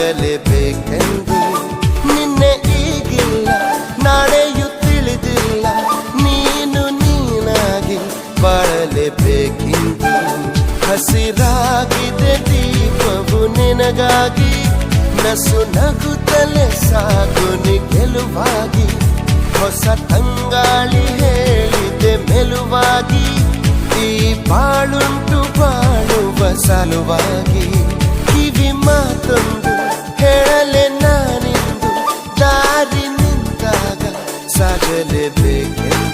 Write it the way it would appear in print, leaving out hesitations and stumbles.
ಸಾಗಲೇಬೇಕೆಂದು. ನಿನ್ನೆ ಈಗಿಲ್ಲ, ನಾಳೆಯೂ ತಿಳಿದಿಲ್ಲ, ನೀನು ನೀನಾಗಿ ಬಾಳಲೇಬೇಕೆಂದು. ಹಸಿರಾಗಿದೆ ದೀಪವು ನಿನಗಾಗಿ, ನಸು ನಗುತ್ತಲೇ ಸಾಗು ನಿ ಗೆಲುವಾಗಿ. ಹೊಸ ತಂಗಾಳಿ ಹೇಳಿದೆ ಮೆಲುವಾಗಿ, ಈ ಬಾಳುಂಟು ಬಾಳುವ ಸಲುವಾಗಿ. ಕಿವಿ ಮಾತೊಂದು ಹೇಳಲೆ ನಾನಿಂದು, ದಾರಿ ನಿಂತಾಗ ಸಾಗಲೇಬೇಕೆಂದು.